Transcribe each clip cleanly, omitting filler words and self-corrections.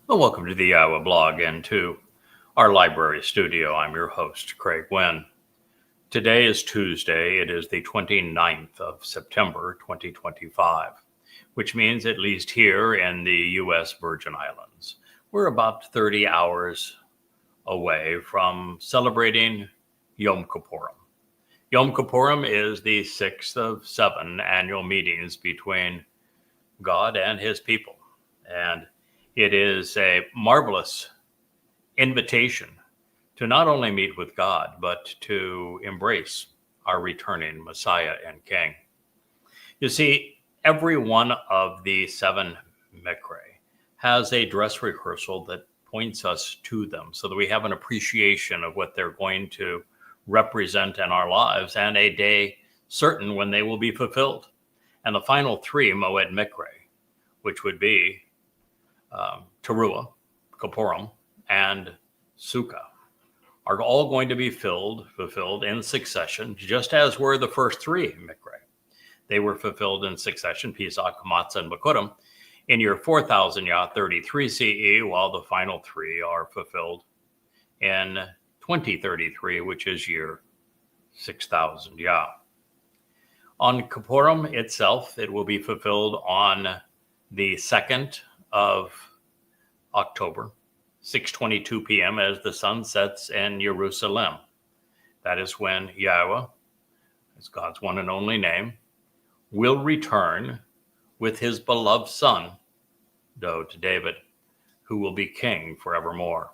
Well, welcome to the Yahowah blog and to our library studio. I'm your host, Craig Winn. Today is Tuesday. It is the 29th of September, 2025, which means, at least here in the U.S. Virgin Islands, we're about 30 hours away from celebrating Yom Kippurim. Yom Kippurim is the sixth of 7 annual meetings between God and his people. And it is a marvelous invitation to not only meet with God, but to embrace our returning Messiah and King. You see, every one of the 7 Miqra'ey has a dress rehearsal that points us to them so that we have an appreciation of what they're going to represent in our lives and a day certain when they will be fulfilled. And the final 3, Mow'ed Miqra'ey, which would be taruw'ah, Kipurym, and Sukkah, are all going to be fulfilled in succession, just as were the first 3 Miqra'ey. They were fulfilled in succession, Pesach, Matzah, and Kipurym, in year 4000 Yah 33 CE, while the final 3 are fulfilled in 2033, which is year 6000 Yah. On Kipurym itself, it will be fulfilled on the 2nd of October, 6:22 p.m. as the sun sets in Jerusalem. That is when Yahowah, as God's one and only name, will return with his beloved son, Dowd to David, who will be king forevermore.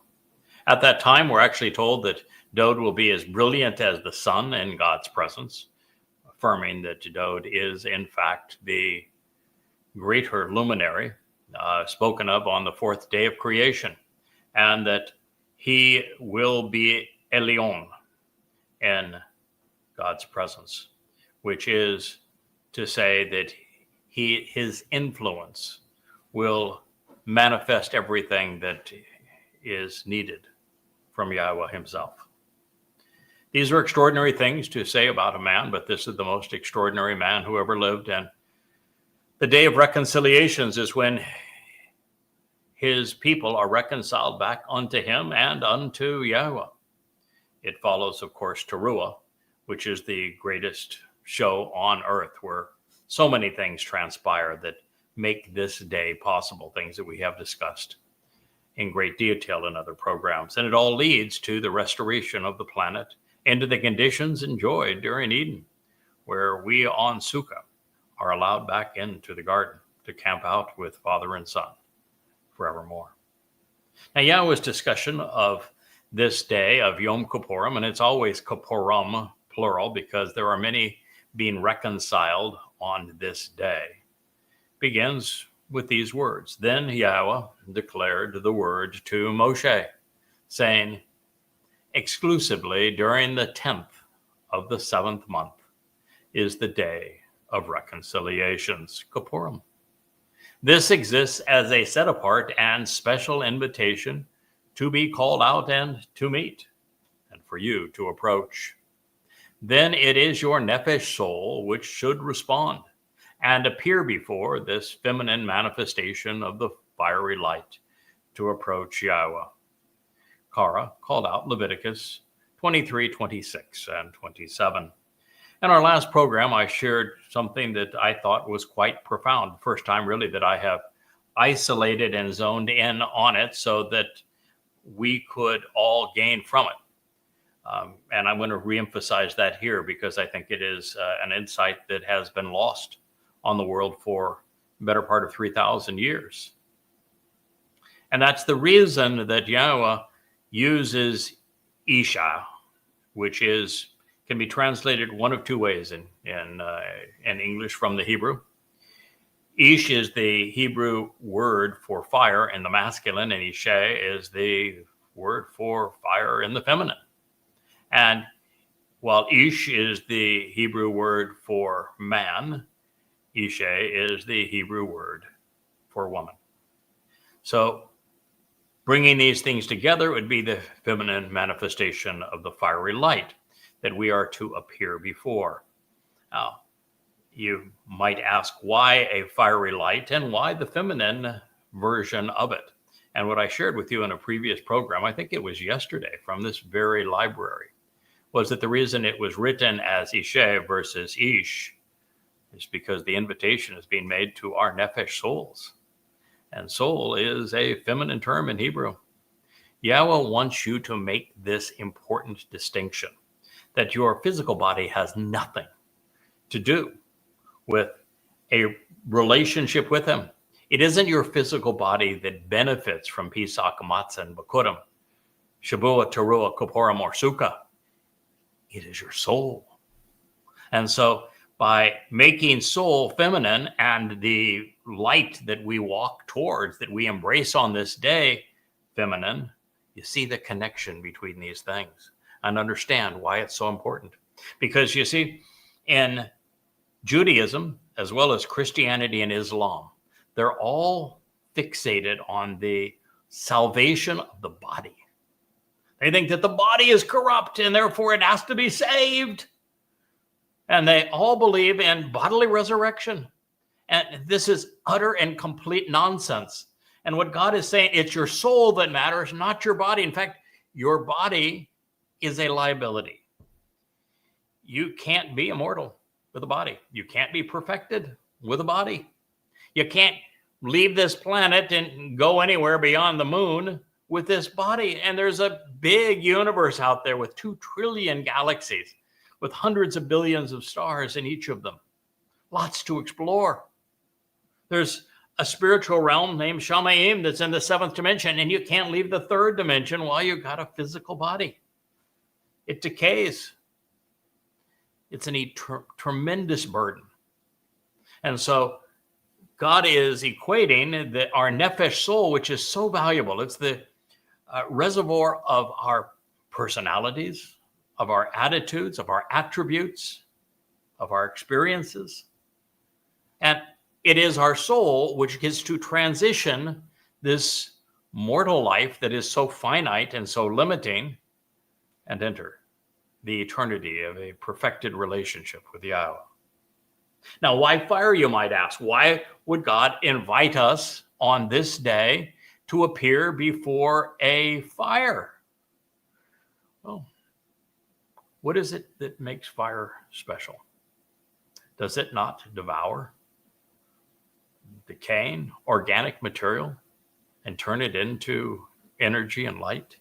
At that time, we're actually told that Dowd will be as brilliant as the sun in God's presence, affirming that Dowd is, in fact, the greater luminary spoken of on the 4th day of creation, and that he will be Elyon in God's presence, which is to say that his influence will manifest everything that is needed from Yahowah himself. These are extraordinary things to say about a man, but this is the most extraordinary man who ever lived. And the day of reconciliations is when his people are reconciled back unto him and unto Yahowah. It follows, of course, taruw'ah, which is the greatest show on earth, where so many things transpire that make this day possible, things that we have discussed in great detail in other programs. And it all leads to the restoration of the planet into the conditions enjoyed during Eden, where we on Sukkah are allowed back into the garden to camp out with Father and Son forevermore. Now, Yahowah's discussion of this day of Yom Kippurim, and it's always Kipurym, plural, because there are many being reconciled on this day, begins with these words. Then Yahowah declared the word to Moshe, saying, exclusively during the 10th of the 7th month is the day of reconciliations, Kipurym. This exists as a set-apart and special invitation to be called out and to meet, and for you to approach. Then it is your Nephesh soul which should respond and appear before this feminine manifestation of the fiery light to approach Yahowah. Kara called out Leviticus 23, 26, and 27. In our last program, I shared something that I thought was quite profound. First time, really, that I have isolated and zoned in on it so that we could all gain from it. And I'm going to reemphasize that here because I think it is an insight that has been lost on the world for the better part of 3,000 years. And that's the reason that Yahowah uses Isha, which can be translated one of 2 ways in English from the Hebrew. Ish is the Hebrew word for fire in the masculine, and Isha is the word for fire in the feminine. And while Ish is the Hebrew word for man, Isha is the Hebrew word for woman. So bringing these things together would be the feminine manifestation of the fiery light that we are to appear before. Now, you might ask why a fiery light and why the feminine version of it. And what I shared with you in a previous program, I think it was yesterday from this very library, was that the reason it was written as Isha versus Ish is because the invitation is being made to our Nephesh souls. And soul is a feminine term in Hebrew. Yahowah wants you to make this important distinction, that your physical body has nothing to do with a relationship with him. It isn't your physical body that benefits from Pesach, Matzah, and Kipurym, shabuw'ah, taruw'ah, Kipurym, or Sukkah. It is your soul. And so by making soul feminine and the light that we walk towards, that we embrace on this day, feminine, you see the connection between these things and understand why it's so important. Because you see, in Judaism, as well as Christianity and Islam, they're all fixated on the salvation of the body. They think that the body is corrupt and therefore it has to be saved. And they all believe in bodily resurrection. And this is utter and complete nonsense. And what God is saying, it's your soul that matters, not your body. In fact, your body is a liability. You can't be immortal with a body. You can't be perfected with a body. You can't leave this planet and go anywhere beyond the moon with this body. And there's a big universe out there with 2 trillion galaxies, with hundreds of billions of stars in each of them. Lots to explore. There's a spiritual realm named Shamayim that's in the 7th dimension, and you can't leave the 3rd dimension while you've got a physical body. It decays. It's an tremendous burden. And so God is equating our Nephesh soul, which is so valuable. It's the reservoir of our personalities, of our attitudes, of our attributes, of our experiences. And it is our soul which gets to transition this mortal life that is so finite and so limiting and enter the eternity of a perfected relationship with Yahowah. Now, why fire, you might ask? Why would God invite us on this day to appear before a fire? Well, what is it that makes fire special? Does it not devour decaying organic material and turn it into energy and light?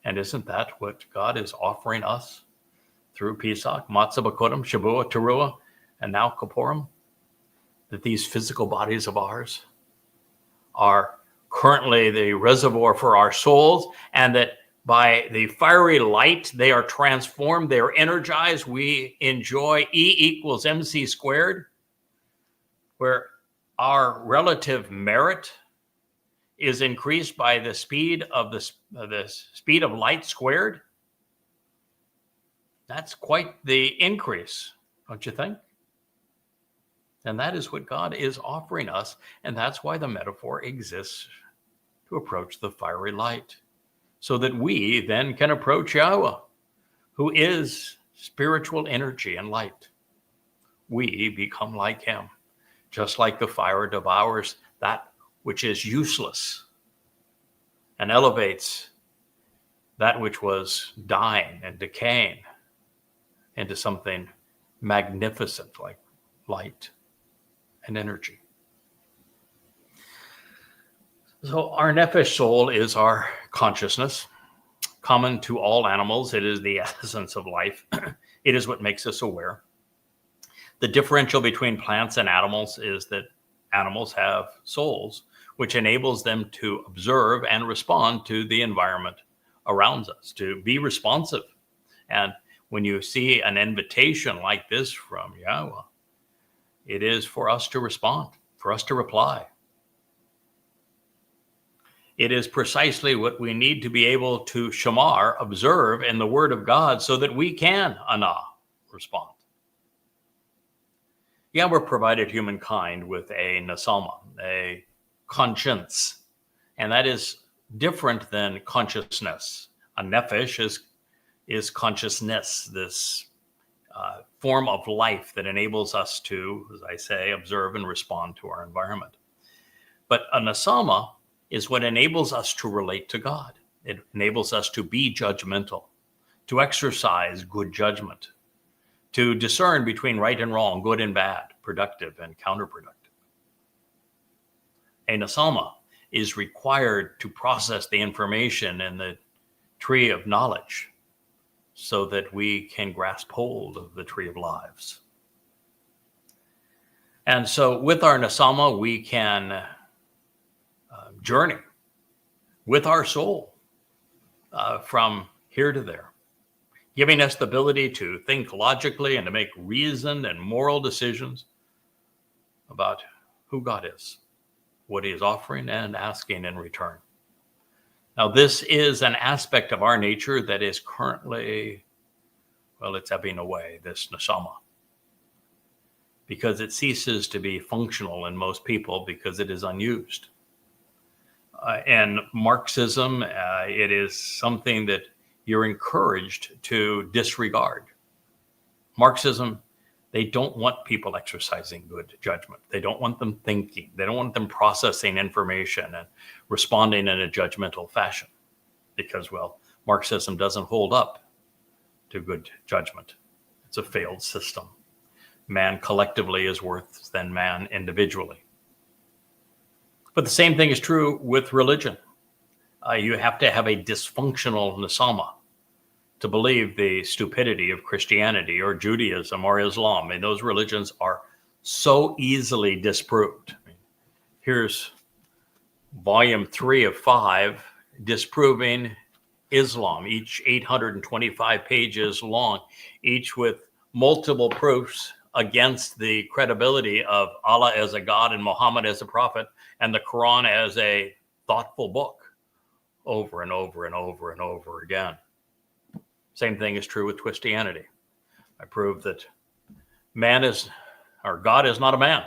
And isn't that what God is offering us through Pesach, Matzah, Kipurym, shabuw'ah, taruw'ah, and now Kipurym? That these physical bodies of ours are currently the reservoir for our souls, and that by the fiery light, they are transformed, they are energized. We enjoy E equals MC squared, where our relative merit is increased by the speed of the speed of light squared. That's quite the increase, don't you think? And that is what God is offering us, and that's why the metaphor exists, to approach the fiery light, so that we then can approach Yahowah, who is spiritual energy and light. We become like him, just like the fire devours that which is useless and elevates that which was dying and decaying into something magnificent like light and energy. So our Nephesh soul is our consciousness. Common to all animals, it is the essence of life. It is what makes us aware. The differential between plants and animals is that animals have souls, which enables them to observe and respond to the environment around us, to be responsive. And when you see an invitation like this from Yahowah, it is for us to respond, for us to reply. It is precisely what we need to be able to shamar, observe in the Word of God, so that we can respond. Yahweh provided humankind with a Neshama, a conscience, and that is different than consciousness. A Nephesh is consciousness, this form of life that enables us to, as I say, observe and respond to our environment. But a Neshama is what enables us to relate to God. It enables us to be judgmental, to exercise good judgment, to discern between right and wrong, good and bad, productive and counterproductive. A Neshama is required to process the information in the tree of knowledge so that we can grasp hold of the tree of lives. And so with our Neshama, we can journey with our soul from here to there, giving us the ability to think logically and to make reasoned and moral decisions about who God is, what he is offering and asking in return. Now, this is an aspect of our nature that is currently, well, it's ebbing away, this Neshama, because it ceases to be functional in most people because it is unused. And Marxism, it is something that you're encouraged to disregard. Marxism, they don't want people exercising good judgment. They don't want them thinking. They don't want them processing information and responding in a judgmental fashion because, well, Marxism doesn't hold up to good judgment. It's a failed system. Man collectively is worse than man individually. But the same thing is true with religion. You have to have a dysfunctional Neshama to believe the stupidity of Christianity or Judaism or Islam. I mean, those religions are so easily disproved. I mean, here's volume 3 of 5, Disproving Islam, each 825 pages long, each with multiple proofs against the credibility of Allah as a God and Muhammad as a prophet and the Quran as a thoughtful book over and over and over and over again. Same thing is true with Christianity. I prove that God is not a man,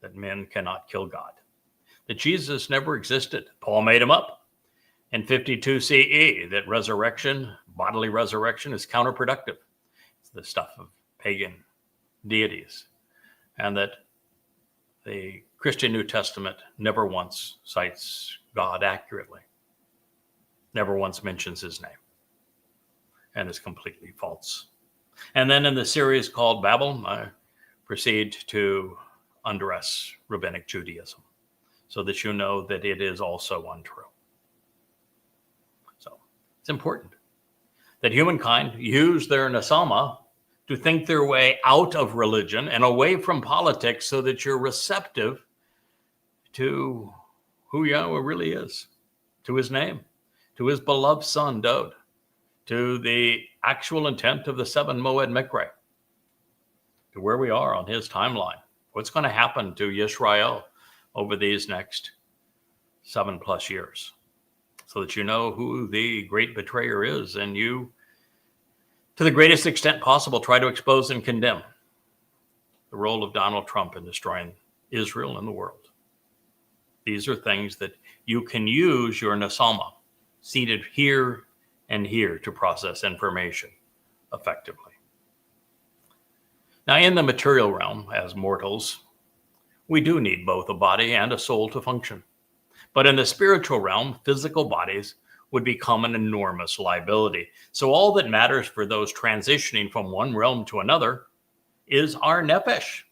that men cannot kill God, that Jesus never existed. Paul made him up in 52 CE, that resurrection, bodily resurrection, is counterproductive. It's the stuff of pagan deities, and that the Christian New Testament never once cites God accurately, never once mentions his name, and is completely false. And then in the series called Babel, I proceed to undress rabbinic Judaism so that you know that it is also untrue. So it's important that humankind use their Neshama to think their way out of religion and away from politics so that you're receptive to who Yahowah really is, to his name, to his beloved son, Dowd, to the actual intent of the 7 Mow'ed Miqra'ey, to where we are on his timeline, what's going to happen to Yisrael over these next 7+ years, so that you know who the great betrayer is, and you, to the greatest extent possible, try to expose and condemn the role of Donald Trump in destroying Israel and the world. These are things that you can use your Neshama, seated here and here, to process information effectively. Now, in the material realm, as mortals, we do need both a body and a soul to function. But in the spiritual realm, physical bodies would become an enormous liability. So all that matters for those transitioning from one realm to another is our Nephesh.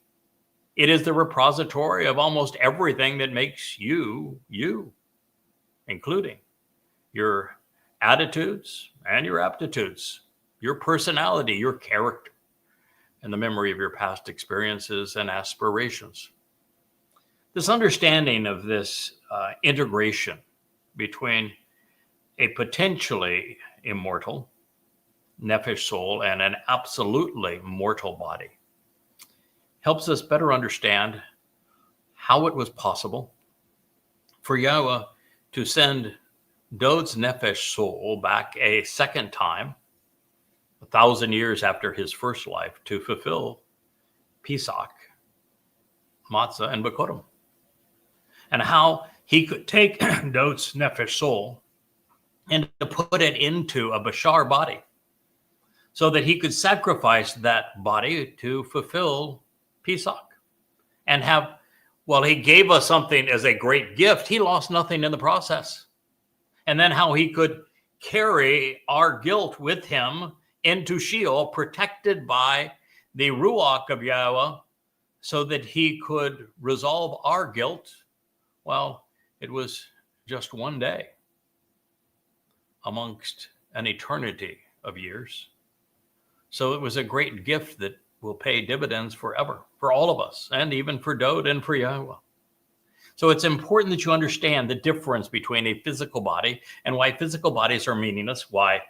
It is the repository of almost everything that makes you, you, including your attitudes and your aptitudes, your personality, your character, and the memory of your past experiences and aspirations. This understanding of this integration between a potentially immortal Nephesh soul and an absolutely mortal body helps us better understand how it was possible for Yahowah to send Dowd's Nephesh soul back a second time, 1,000 years after his first life, to fulfill Pesach, matzah, and Kipurym, and how he could take Dowd's Nephesh soul and to put it into a Bashar body so that he could sacrifice that body to fulfill Pesach and have While he gave us something as a great gift, he lost nothing in the process. And then how he could carry our guilt with him into Sheol, protected by the Ruach of Yahowah, so that he could resolve our guilt. Well, it was just one day amongst an eternity of years. So it was a great gift that will pay dividends forever for all of us, and even for Dowd and for Yahowah. So it's important that you understand the difference between a physical body and why physical bodies are meaningless, why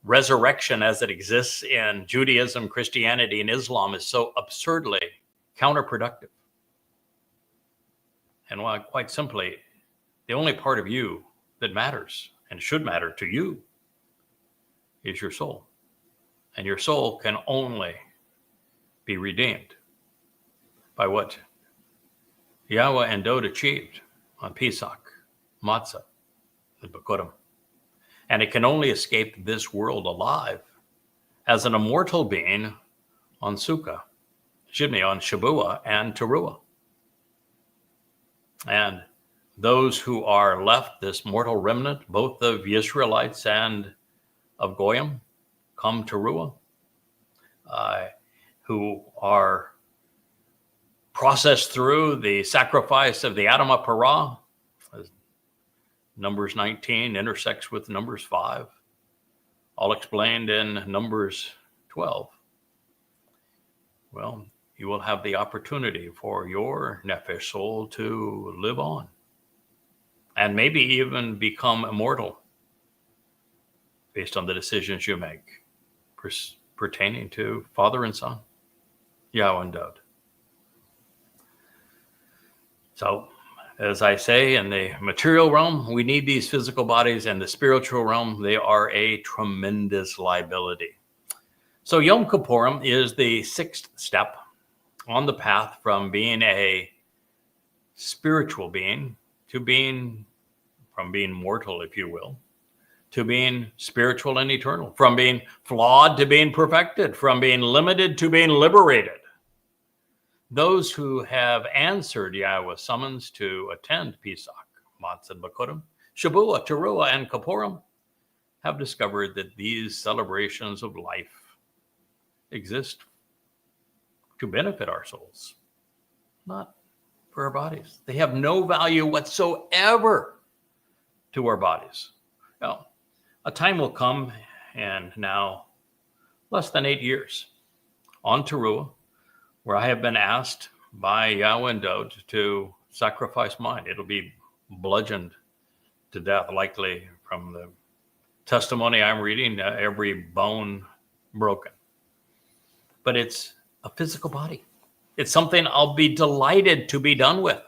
resurrection as it exists in Judaism, Christianity, and Islam is so absurdly counterproductive. And why, quite simply, the only part of you that matters and should matter to you is your soul. And your soul can only be redeemed by what Yahowah and Dowd achieved on Pesach, Matzah, and Kipurym. And it can only escape this world alive as an immortal being on Sukkah, on shabuw'ah and taruw'ah. And those who are left, this mortal remnant, both of Israelites and of Goyim, come taruw'ah, who are processed through the sacrifice of the Adam Parah. Numbers 19 intersects with Numbers 5, all explained in Numbers 12. Well, you will have the opportunity for your Nephesh soul to live on and maybe even become immortal based on the decisions you make pertaining to Father and Son, Yahowah and Dowd. So, as I say, in the material realm, we need these physical bodies. In the spiritual realm, they are a tremendous liability. So Yom Kippur is the sixth step on the path from being a spiritual being to being, from being mortal, if you will, to being spiritual and eternal, from being flawed to being perfected, from being limited to being liberated. Those who have answered Yahowah's summons to attend Pesach, Matzah, Kipurym, shabuw'ah, taruw'ah, and Kipurym have discovered that these celebrations of life exist to benefit our souls, not for our bodies. They have no value whatsoever to our bodies. Now, a time will come, and now less than 8 years, on taruw'ah, where I have been asked by Yahowah and Dowd to sacrifice mine. It'll be bludgeoned to death, likely from the testimony I'm reading, every bone broken. But it's a physical body. It's something I'll be delighted to be done with.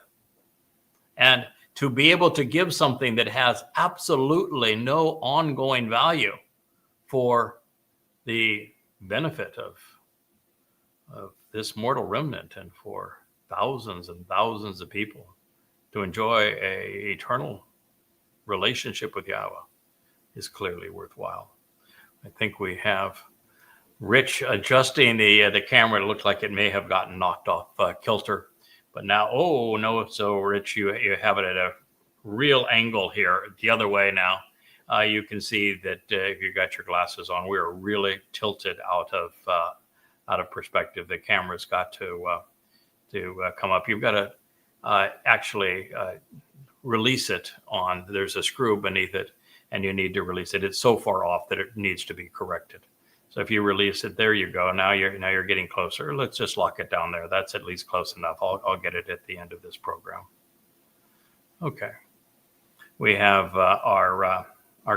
And to be able to give something that has absolutely no ongoing value for the benefit of this mortal remnant and for thousands and thousands of people to enjoy an eternal relationship with Yahowah is clearly worthwhile. I think we have Rich adjusting the camera. It looked like it may have gotten knocked off kilter, but now, oh no, so Rich, you have it at a real angle here, the other way now. You can see that if you got your glasses on, we're really tilted out of perspective. The camera's got to come up. You've got to actually release it on. There's a screw beneath it, and you need to release it. It's so far off that it needs to be corrected. So if you release it, there you go. Now you're getting closer. Let's just lock it down there. That's at least close enough. I'll get it at the end of this program. Okay. We have our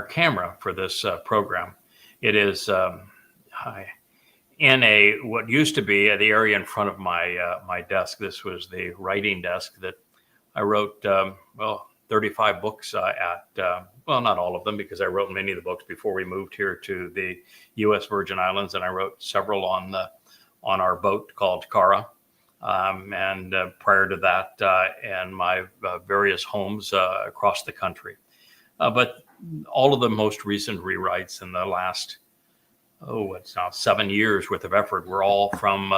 camera for this program. It is in what used to be the area in front of my desk. This was the writing desk that I wrote 35 books at. Well, not all of them, because I wrote many of the books before we moved here to the U.S. Virgin Islands, and I wrote several on our boat called Kara, and prior to that, and my various homes across the country. But all of the most recent rewrites in the last, it's now 7 years worth of effort were all from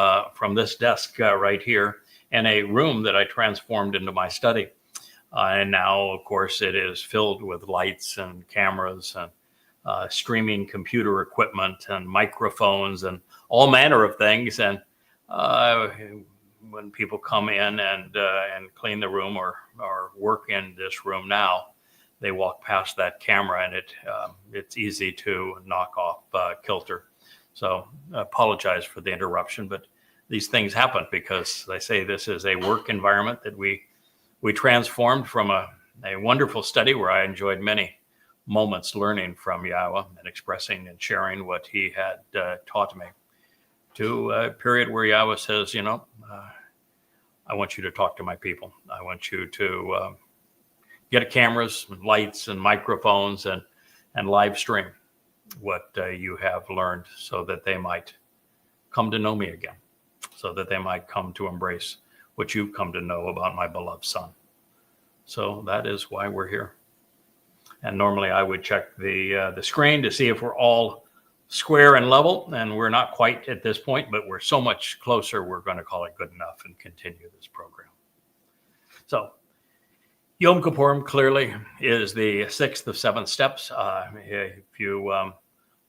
this desk right here. in a room that I transformed into my study. And now, of course, it is filled with lights and cameras and streaming computer equipment and microphones and all manner of things. And when people come in and clean the room or work in this room now, they walk past that camera, and it's easy to knock off kilter. So I apologize for the interruption, but these things happen because they say this is a work environment that we transformed from a wonderful study where I enjoyed many moments learning from Yahowah and expressing and sharing what he had taught me, to a period where Yahowah says, I want you to talk to my people. I want you to get cameras, and lights, and microphones, and live stream what you have learned, so that they might come to know me again, so that they might come to embrace what you've come to know about my beloved Son. So that is why we're here. And normally I would check the screen to see if we're all square and level, and we're not quite at this point, but we're so much closer, we're going to call it good enough and continue this program. So Yom Kippur clearly is the sixth of 7 steps. If you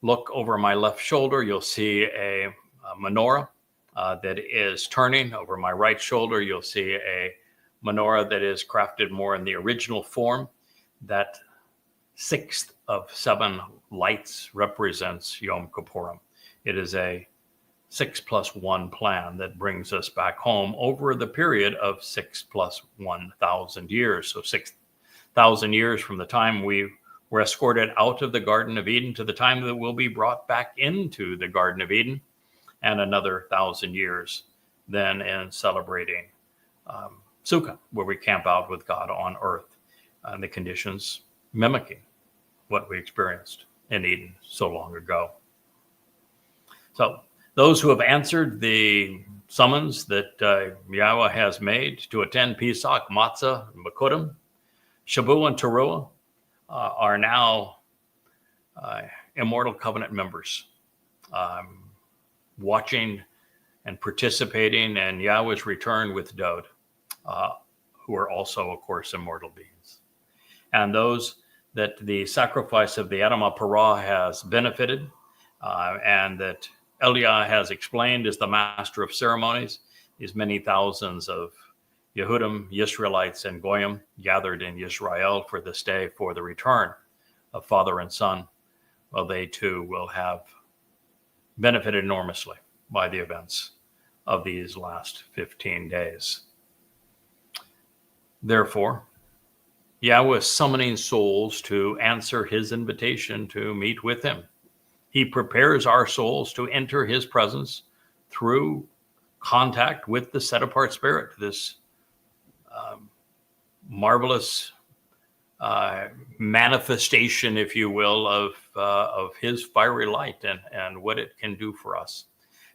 look over my left shoulder, you'll see a menorah that is turning. Over my right shoulder, you'll see a menorah that is crafted more in the original form. That 6th of 7 lights represents Yom Kippurim. It is a 6+1 plan that brings us back home over the period of 6 + 1,000 years. So 6,000 years from the time we were escorted out of the Garden of Eden to the time that we'll be brought back into the Garden of Eden, and another 1,000 years then in celebrating Sukkah, where we camp out with God on earth, and the conditions mimicking what we experienced in Eden so long ago. So those who have answered the summons that Yahowah has made to attend Pesach, Matzah, Kipurym, shabuw'ah, and taruw'ah are now immortal covenant members, watching and participating in Yahweh's return with Dowd, who are also, of course, immortal beings. And those that the sacrifice of the Adam Parah has benefited, and that Eliah has explained as the master of ceremonies, these many thousands of Yehudim, Yisraelites, and Goyim gathered in Yisrael for this day for the return of Father and Son, well, they too will have benefited enormously by the events of these last 15 days. Therefore, Yahowah is summoning souls to answer his invitation to meet with him. He prepares our souls to enter his presence through contact with the set-apart spirit, this marvelous manifestation, if you will, of his fiery light and what it can do for us.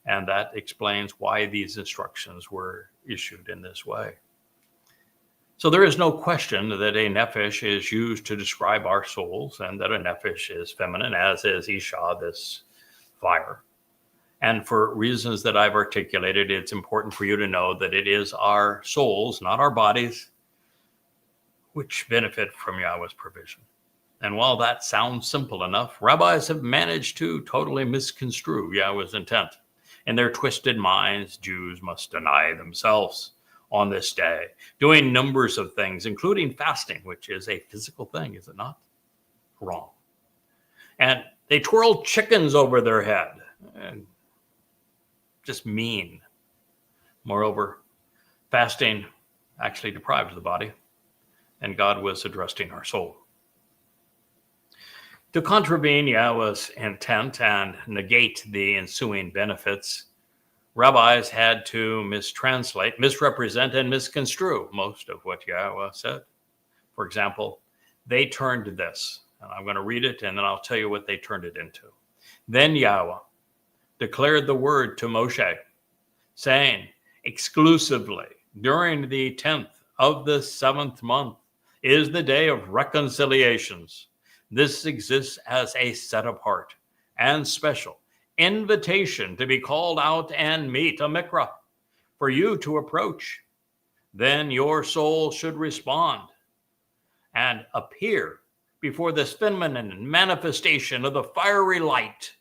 And that explains why these instructions were issued in this way. So there is no question that a Nephesh is used to describe our souls, and that a Nephesh is feminine, as is Isha, this fire. And for reasons that I've articulated, it's important for you to know that it is our souls, not our bodies, which benefit from Yahowah's provision. And while that sounds simple enough, rabbis have managed to totally misconstrue Yahowah's intent. In their twisted minds, Jews must deny themselves on this day, doing numbers of things, including fasting, which is a physical thing, is it not? Wrong. And they twirl chickens over their head, and just mean. Moreover, fasting actually deprives the body, and God was addressing our soul. To contravene Yahowah's intent and negate the ensuing benefits, rabbis had to mistranslate, misrepresent, and misconstrue most of what Yahowah said. For example, they turned this, and I'm going to read it, and then I'll tell you what they turned it into. Then Yahowah declared the word to Moshe, saying, exclusively during the 10th of the 7th month is the day of reconciliations. This exists as a set apart and special invitation to be called out and meet a Miqra'ey, for you to approach then your soul should respond and appear before this feminine manifestation of the fiery light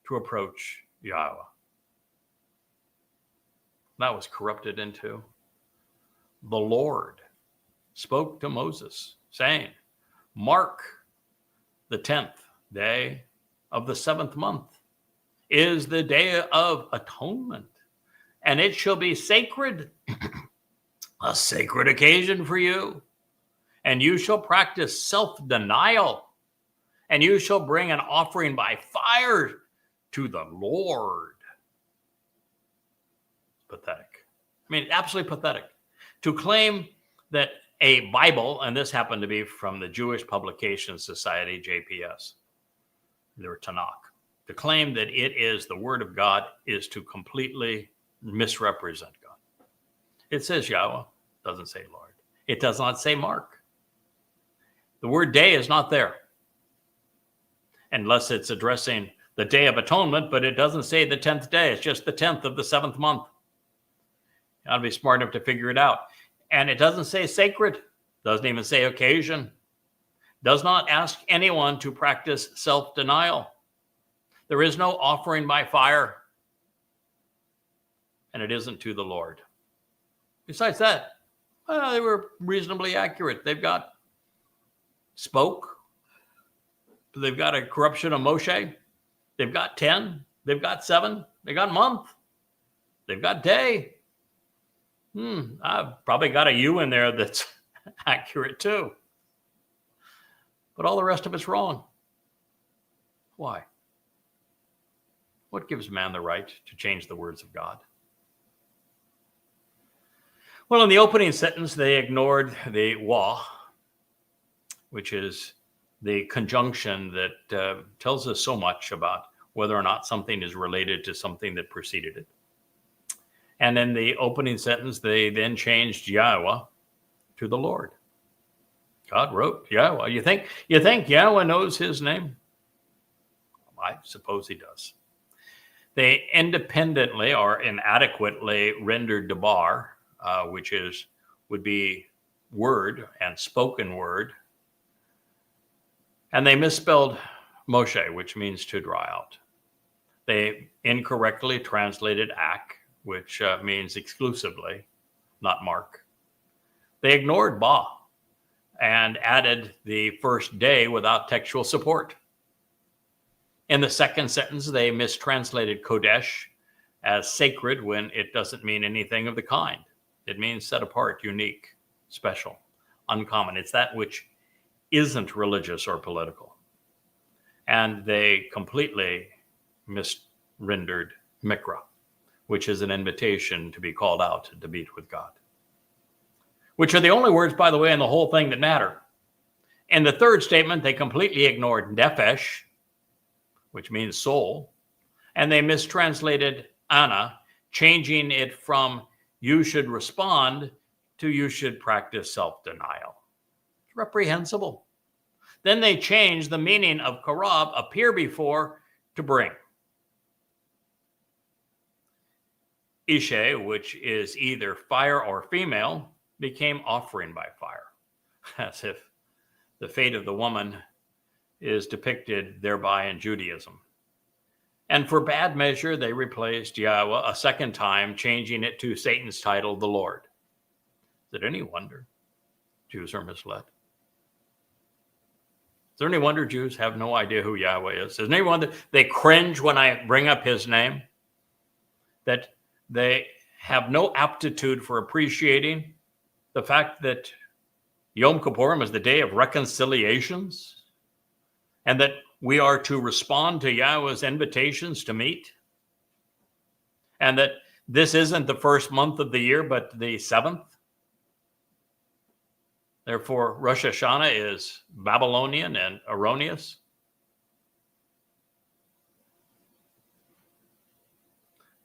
to approach Yahowah. That was corrupted into the Lord spoke to Moses, saying, mark the 10th day of the 7th month is the day of atonement, and it shall be sacred, a sacred occasion for you. And you shall practice self-denial, and you shall bring an offering by fire to the Lord. Pathetic. I mean, absolutely pathetic. To claim that a Bible, and this happened to be from the Jewish Publication Society, JPS, their Tanakh, to claim that it is the Word of God is to completely misrepresent God. It says Yahweh, doesn't say Lord. It does not say Mark. The word day is not there, unless it's addressing the Day of Atonement, but it doesn't say the 10th day. It's just the 10th of the 7th month. You ought to be smart enough to figure it out. And it doesn't say sacred, doesn't even say occasion, does not ask anyone to practice self-denial. There is no offering by fire, and it isn't to the Lord. Besides that, well, they were reasonably accurate. They've got spoke. They've got a corruption of Moshe. They've got 10. They've got 7. They got month. They've got day. I've probably got a U in there that's accurate too. But all the rest of it's wrong. Why? What gives man the right to change the words of God? Well, in the opening sentence, they ignored the wa, which is the conjunction that tells us so much about whether or not something is related to something that preceded it. And in the opening sentence, they then changed Yahowah to the Lord. God wrote Yahowah. You think Yahowah knows his name? I suppose he does. They independently or inadequately rendered Debar, which would be word and spoken word. And they misspelled Moshe, which means to draw out. They incorrectly translated ak, which means exclusively, not mark. They ignored ba and added the first day without textual support. In the second sentence, they mistranslated Qodesh as sacred when it doesn't mean anything of the kind. It means set apart, unique, special, uncommon. It's that which isn't religious or political. And they completely misrendered Miqra'ey, which is an invitation to be called out to meet with God, which are the only words, by the way, in the whole thing that matter. In the third statement, they completely ignored Nephesh, which means soul, and they mistranslated Anna, changing it from you should respond to you should practice self-denial. It's reprehensible. Then they changed the meaning of karab, appear before, to bring. Isha, which is either fire or female, became offering by fire, as if the fate of the woman is depicted thereby in Judaism. And for bad measure, they replaced Yahowah a second time, changing it to Satan's title, the Lord. Is it any wonder Jews are misled? Is there any wonder Jews have no idea who Yahweh is? Is there any wonder they cringe when I bring up his name? That they have no aptitude for appreciating the fact that Yom Kippur is the day of reconciliations, and that we are to respond to Yahweh's invitations to meet, and that this isn't the first month of the year, but the 7th. Therefore, Rosh Hashanah is Babylonian and erroneous.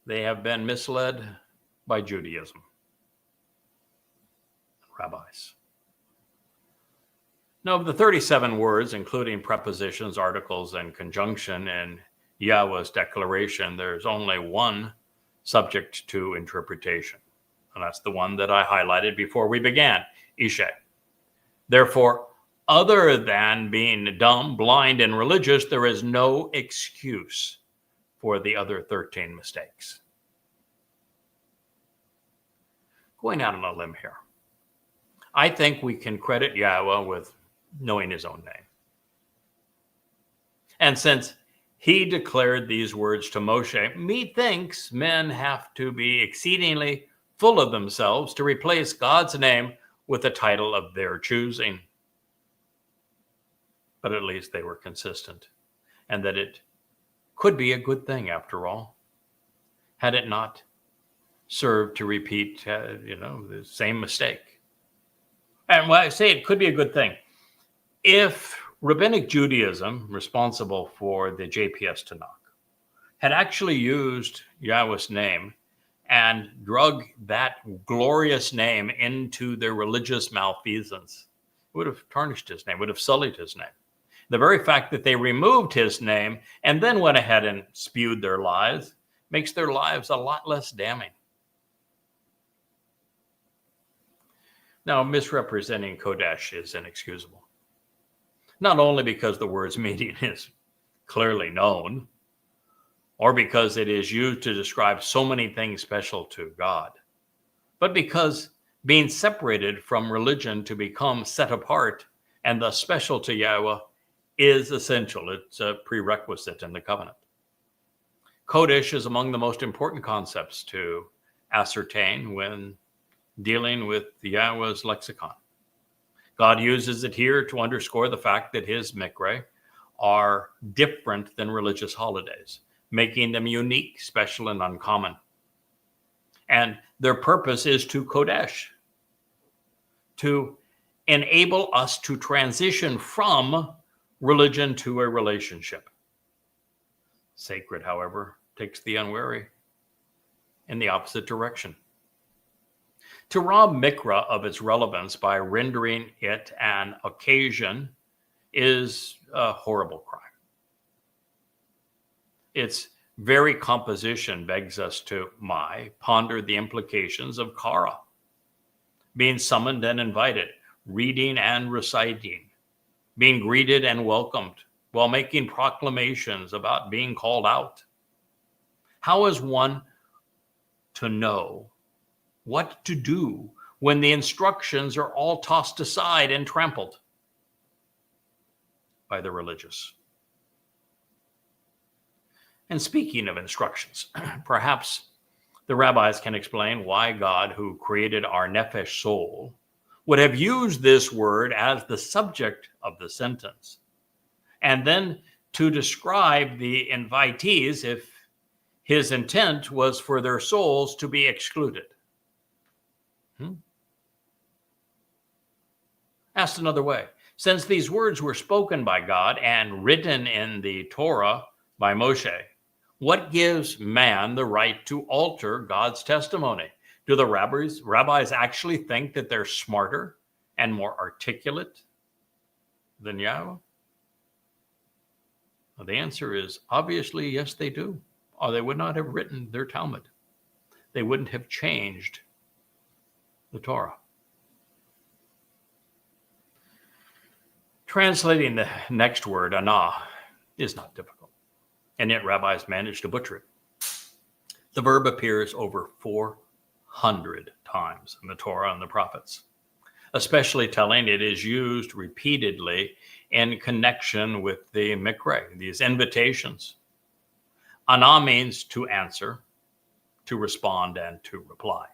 They have been misled by Judaism, rabbis. Now, of the 37 words, including prepositions, articles, and conjunction in Yahweh's declaration, there's only one subject to interpretation. And that's the one that I highlighted before we began, Isha. Therefore, other than being dumb, blind, and religious, there is no excuse for the other 13 mistakes. Going out on a limb here, I think we can credit Yahowah with knowing his own name. And since he declared these words to Moshe, methinks men have to be exceedingly full of themselves to replace God's name with a title of their choosing. But at least they were consistent, and that it could be a good thing after all, had it not served to repeat, the same mistake. And when I say it could be a good thing, if rabbinic Judaism, responsible for the JPS Tanakh, had actually used Yahweh's name and drug that glorious name into their religious malfeasance, it would have tarnished his name, would have sullied his name. The very fact that they removed his name and then went ahead and spewed their lies makes their lives a lot less damning. Now, misrepresenting Qodesh is inexcusable. Not only because the word's meaning is clearly known, or because it is used to describe so many things special to God, but because being separated from religion to become set apart and thus special to Yahowah is essential. It's a prerequisite in the covenant. Qodesh is among the most important concepts to ascertain when dealing with Yahowah's lexicon. God uses it here to underscore the fact that his Miqra'ey are different than religious holidays, making them unique, special, and uncommon. And their purpose is to Qodesh, to enable us to transition from religion to a relationship. Sacred, however, takes the unwary in the opposite direction. To rob Miqra'ey of its relevance by rendering it an occasion is a horrible crime. Its very composition begs us to ponder the implications of kara, being summoned and invited, reading and reciting, being greeted and welcomed, while making proclamations about being called out. How is one to know what to do when the instructions are all tossed aside and trampled by the religious? And speaking of instructions, perhaps the rabbis can explain why God, who created our Nephesh soul, would have used this word as the subject of the sentence, and then to describe the invitees if his intent was for their souls to be excluded. Asked another way, since these words were spoken by God and written in the Torah by Moshe, what gives man the right to alter God's testimony? Do the rabbis actually think that they're smarter and more articulate than Yahowah? Well, the answer is obviously yes, they do. Or they would not have written their Talmud. They wouldn't have changed the Torah. Translating the next word, anah, is not difficult, and yet rabbis managed to butcher it. The verb appears over 400 times in the Torah and the prophets. Especially telling, it is used repeatedly in connection with the Miqra'ey, these invitations. Anah means to answer, to respond, and to reply.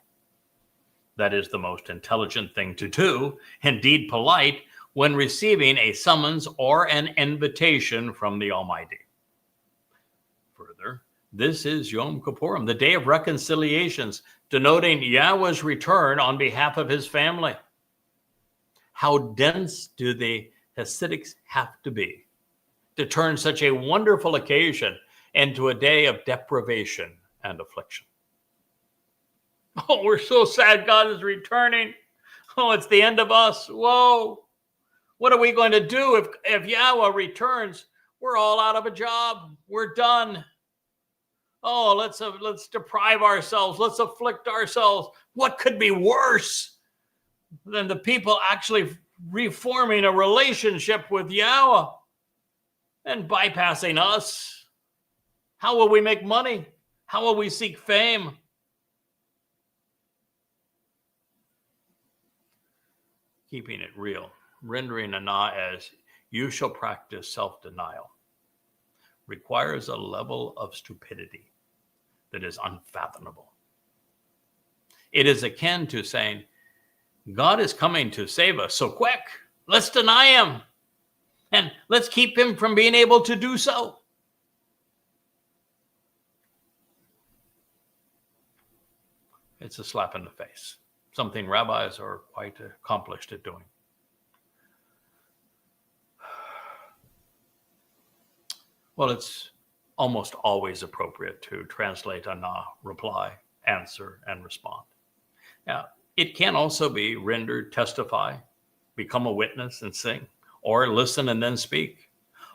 That is the most intelligent thing to do, indeed polite, when receiving a summons or an invitation from the Almighty. Further, this is Yom Kippur, the day of reconciliations, denoting Yahowah's return on behalf of his family. How dense do the Hasidics have to be to turn such a wonderful occasion into a day of deprivation and affliction? Oh, we're so sad God is returning. Oh, it's the end of us. Whoa. What are we going to do if Yahowah returns? We're all out of a job. We're done. Oh, let's deprive ourselves. Let's afflict ourselves. What could be worse than the people actually reforming a relationship with Yahowah and bypassing us? How will we make money? How will we seek fame? Keeping it real, rendering Anah as you shall practice self-denial, requires a level of stupidity that is unfathomable. It is akin to saying, God is coming to save us, so quick, let's deny him, and let's keep him from being able to do so. It's a slap in the face, something rabbis are quite accomplished at doing. Well, it's almost always appropriate to translate Anah, reply, answer, and respond. Now, it can also be rendered testify, become a witness and sing, or listen and then speak.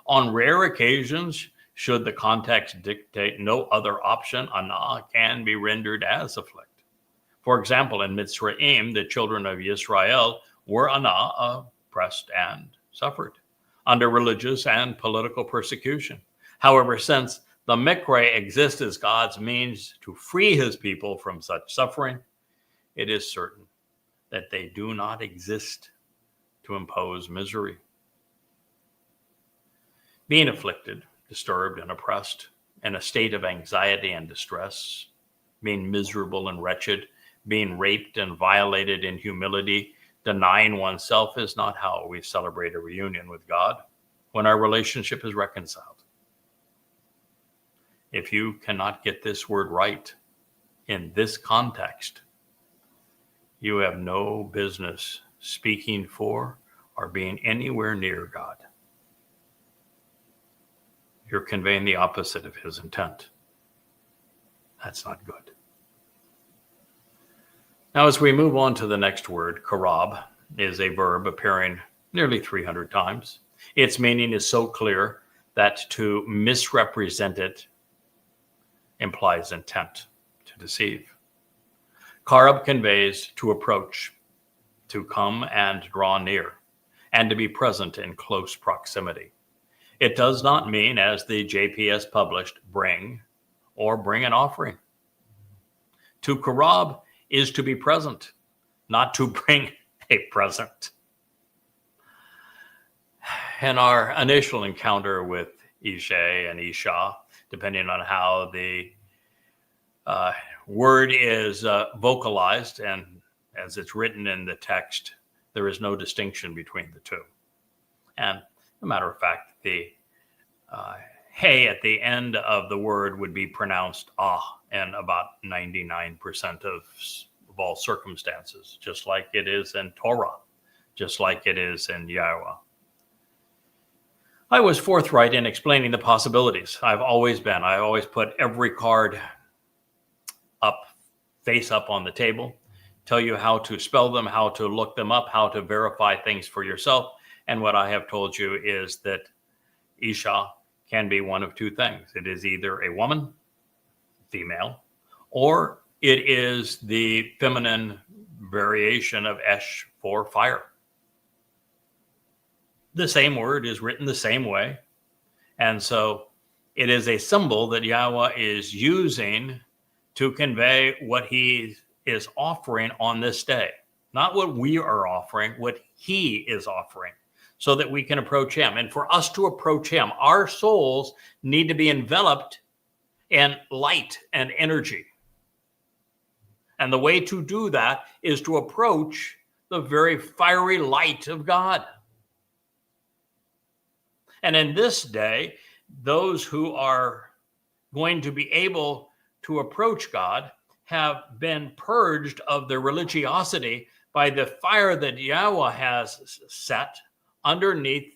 On rare occasions, should the context dictate no other option, Anah can be rendered as afflict. For example, in Miqra'ey, the children of Israel were Anah, oppressed and suffered under religious and political persecution. However, since the Miqra'ey exists as God's means to free his people from such suffering, it is certain that they do not exist to impose misery. Being afflicted, disturbed, and oppressed, in a state of anxiety and distress, being miserable and wretched, being raped and violated in humility, denying oneself is not how we celebrate a reunion with God when our relationship is reconciled. If you cannot get this word right in this context, you have no business speaking for or being anywhere near God. You're conveying the opposite of his intent. That's not good. Now, as we move on to the next word, karab is a verb appearing nearly 300 times. Its meaning is so clear that to misrepresent it implies intent to deceive. Karab conveys to approach, to come and draw near, and to be present in close proximity. It does not mean, as the JPS published, bring or bring an offering. To karab is to be present, not to bring a present. In our initial encounter with Isha and Ish, depending on how the word is vocalized and as it's written in the text, there is no distinction between the two. And as a matter of fact, the hey at the end of the word would be pronounced ah in about 99% of all circumstances, just like it is in Torah, just like it is in Yahowah. I was forthright in explaining the possibilities. I've always been. I always put every card up, face up on the table, tell you how to spell them, how to look them up, how to verify things for yourself. And what I have told you is that Isha can be one of two things. It is either a woman, female, or it is the feminine variation of Esh for fire. The same word is written the same way. And so it is a symbol that Yahowah is using to convey what he is offering on this day. Not what we are offering, what he is offering, so that we can approach him. And for us to approach him, our souls need to be enveloped in light and energy. And the way to do that is to approach the very fiery light of God. And in this day, those who are going to be able to approach God have been purged of their religiosity by the fire that Yahowah has set underneath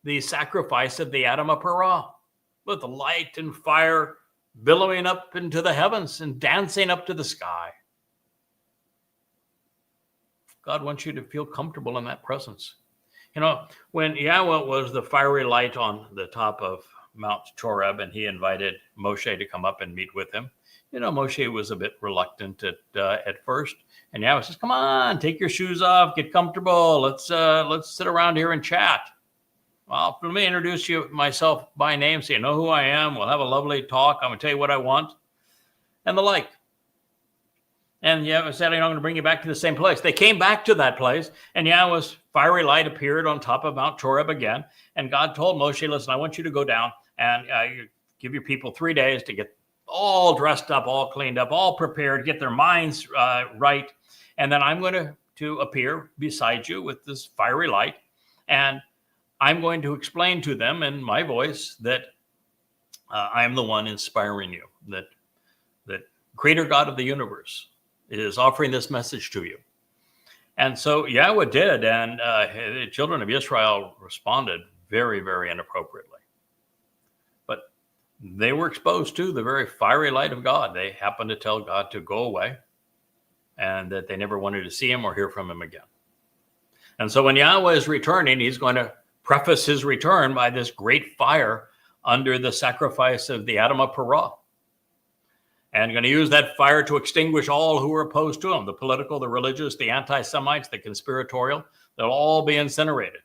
the sacrifice of the Adam of Parah, with light and fire billowing up into the heavens and dancing up to the sky. God wants you to feel comfortable in that presence. You know, when Yahowah was the fiery light on the top of Mount Choreb, and he invited Moshe to come up and meet with him. Moshe was a bit reluctant at first, and Yahweh says, "Come on, take your shoes off, get comfortable. Let's sit around here and chat." Well, let me introduce myself by name, so you know who I am. We'll have a lovely talk. I'm going to tell you what I want, and the like. And Yahweh said, "I'm going to bring you back to the same place." They came back to that place, and Yahweh's fiery light appeared on top of Mount Choreb again. And God told Moshe, "Listen, I want you to go down and you give your people 3 days to get all dressed up, all cleaned up, all prepared, get their minds right. And then I'm going to appear beside you with this fiery light. And I'm going to explain to them in my voice that I am the one inspiring you, that Creator God of the universe is offering this message to you." And so Yahweh did, and the children of Israel responded very, very inappropriately. But they were exposed to the very fiery light of God. They happened to tell God to go away and that they never wanted to see him or hear from him again. And so when Yahweh is returning, he's going to preface his return by this great fire under the sacrifice of the Adamah Parah. And going to use that fire to extinguish all who are opposed to him, the political, the religious, the anti-Semites, the conspiratorial. They'll all be incinerated.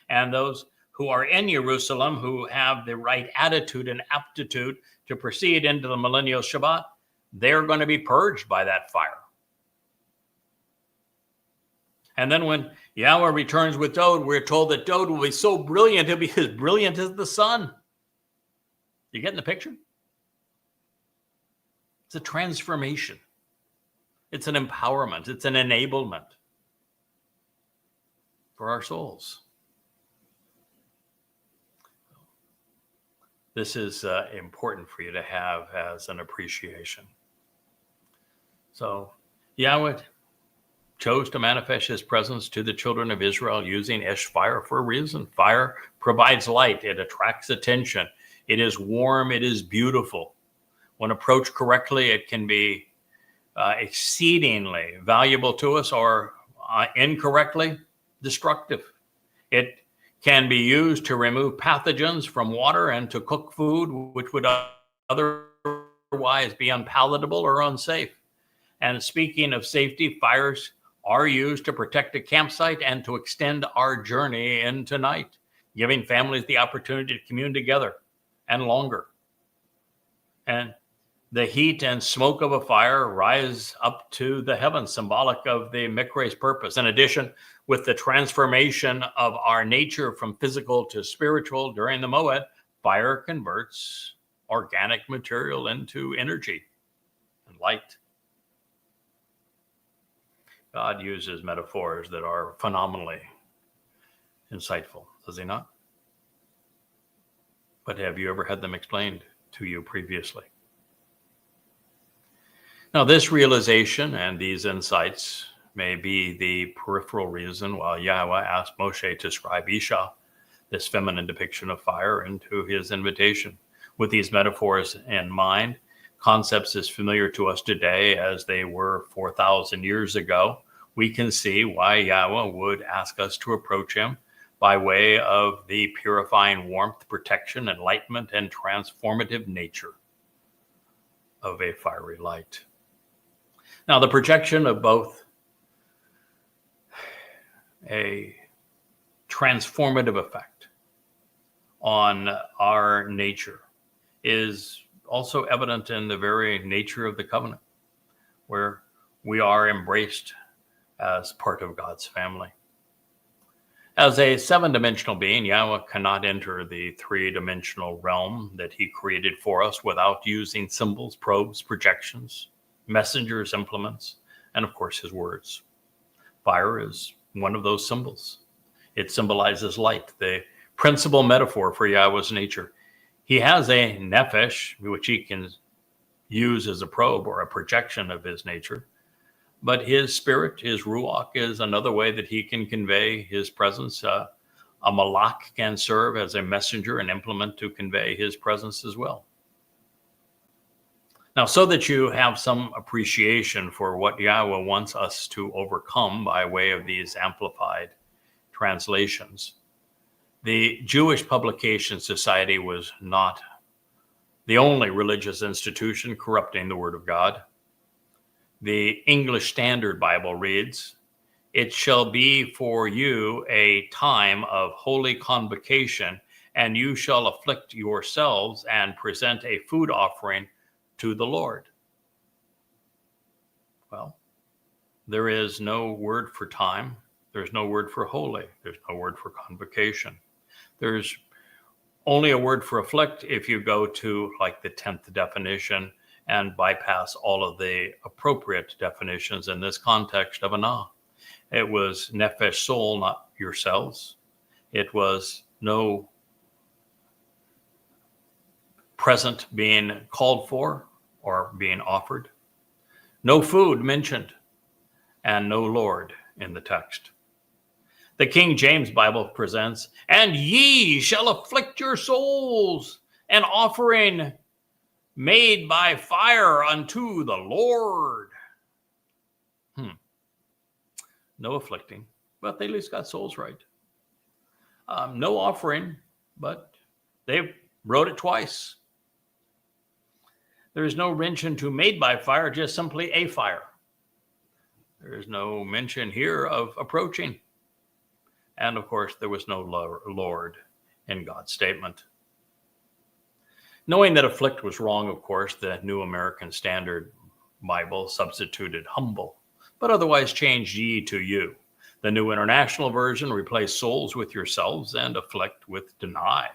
And those who are in Jerusalem, who have the right attitude and aptitude to proceed into the millennial Shabbat, they're going to be purged by that fire. And then when Yahweh returns with Dowd, we're told that Dowd will be so brilliant, he'll be as brilliant as the sun. You getting the picture? It's a transformation. It's an empowerment. It's an enablement for our souls. This is important for you to have as an appreciation. So Yahweh chose to manifest his presence to the children of Israel using Esh fire for a reason. Fire provides light. It attracts attention. It is warm. It is beautiful. When approached correctly, it can be exceedingly valuable to us, or incorrectly, destructive. It can be used to remove pathogens from water and to cook food which would otherwise be unpalatable or unsafe. And speaking of safety, fires are used to protect a campsite and to extend our journey into night, giving families the opportunity to commune together and longer. And the heat and smoke of a fire rise up to the heavens, symbolic of the Miqra'ey's purpose. In addition, with the transformation of our nature from physical to spiritual during the Mow'ed, fire converts organic material into energy and light. God uses metaphors that are phenomenally insightful, does he not? But have you ever had them explained to you previously? Now, this realization and these insights may be the peripheral reason why Yahweh asked Moshe to scribe Isha, this feminine depiction of fire, into his invitation. With these metaphors in mind, concepts as familiar to us today as they were 4,000 years ago, we can see why Yahweh would ask us to approach him by way of the purifying warmth, protection, enlightenment, and transformative nature of a fiery light. Now, the projection of both a transformative effect on our nature is also evident in the very nature of the covenant, where we are embraced as part of God's family. As a seven-dimensional being, Yahweh cannot enter the three-dimensional realm that he created for us without using symbols, probes, projections, messengers, implements, and of course his words. Fire is one of those symbols. It symbolizes light, the principal metaphor for Yahweh's nature. He has a Nephesh, which he can use as a probe or a projection of his nature. But his spirit, his ruach, is another way that he can convey his presence. A malach can serve as a messenger and implement to convey his presence as well. Now, so that you have some appreciation for what Yahweh wants us to overcome by way of these amplified translations, The Jewish Publication Society was not the only religious institution corrupting the Word of God. The English Standard Bible reads, "It shall be for you a time of holy convocation, and you shall afflict yourselves and present a food offering to the Lord." Well, there is no word for time. There's no word for holy. There's no word for convocation. There's only a word for afflict if you go to like the 10th definition and bypass all of the appropriate definitions in this context of anah. It was nephesh, soul, not yourselves. It was no present being called for or being offered. No food mentioned, and no Lord in the text. The King James Bible presents, "And ye shall afflict your souls, an offering made by fire unto the Lord." No afflicting, but they at least got souls right. No offering, but they wrote it twice. There is no mention to made by fire, just simply a fire. There is no mention here of approaching. And of course, there was no Lord in God's statement. Knowing that afflict was wrong, of course, the New American Standard Bible substituted humble, but otherwise changed ye to you. The New International Version replaced souls with yourselves and afflict with deny,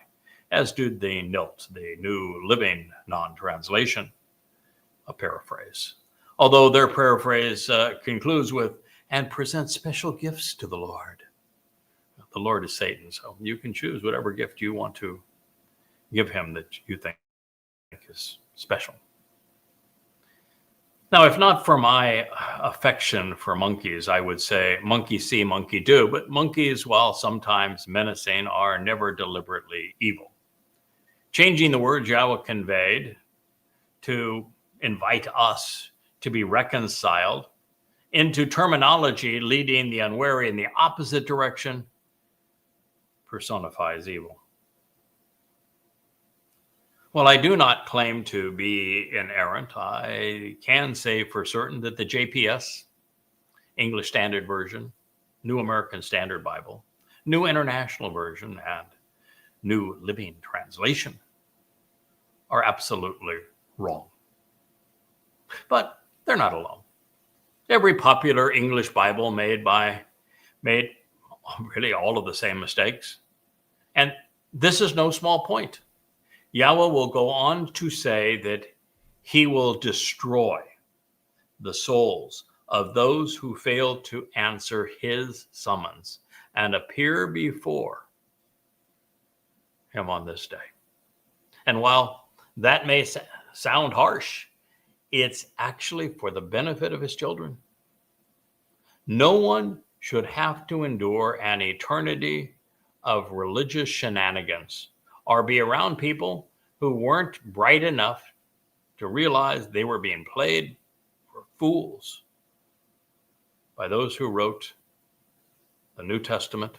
as did the NILT, the New Living Non-Translation, a paraphrase. Although their paraphrase concludes with, "and present special gifts to the Lord." The Lord is Satan, so you can choose whatever gift you want to give him that you think is special. Now, if not for my affection for monkeys, I would say monkey see, monkey do. But monkeys, while sometimes menacing, are never deliberately evil. Changing the word Yahowah conveyed to invite us to be reconciled into terminology leading the unwary in the opposite direction personifies evil. While I do not claim to be inerrant, I can say for certain that the JPS, English Standard Version, New American Standard Bible, New International Version, and New Living Translation are absolutely wrong. But they're not alone. Every popular English Bible made really all of the same mistakes. And this is no small point. Yahowah will go on to say that he will destroy the souls of those who fail to answer his summons and appear before him on this day. And while that may sound harsh, it's actually for the benefit of his children. No one should have to endure an eternity of religious shenanigans or be around people who weren't bright enough to realize they were being played for fools by those who wrote the New Testament,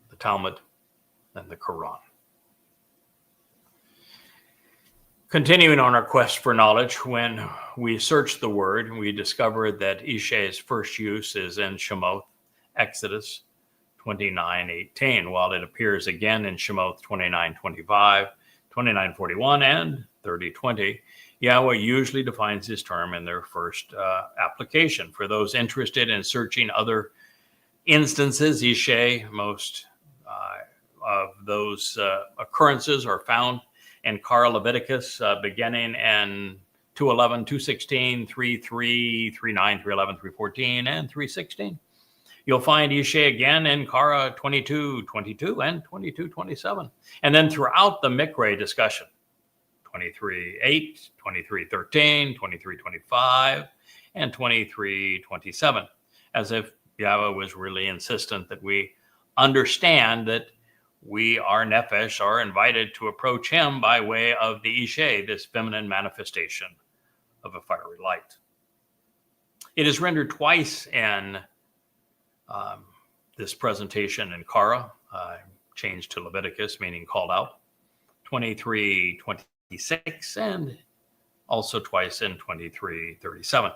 the Talmud, and the Quran. Continuing on our quest for knowledge, when we searched the word, we discovered that Ish's first use is in Shemoth, Exodus 29:18, while it appears again in Shemoth 29:25, 29:41, and 30:20. Yahowah usually defines this term in their first application. For those interested in searching other instances, Isha, most of those occurrences are found in Leviticus, beginning in 2:11, 2:16, 3:3, 3:9, 3:11, 3:14, and 3:16. You'll find Isha again in 22:22 and 22:27. And then throughout the Miqra'ey discussion, 23:8, 23:13, 23:25, and 23:27, as if Yahowah was really insistent that we understand that we, our Nephesh, are invited to approach him by way of the Isha, this feminine manifestation of a fiery light. It is rendered twice in this presentation in Kara. changed to Leviticus, meaning called out, 23:26, and also twice in 23:37.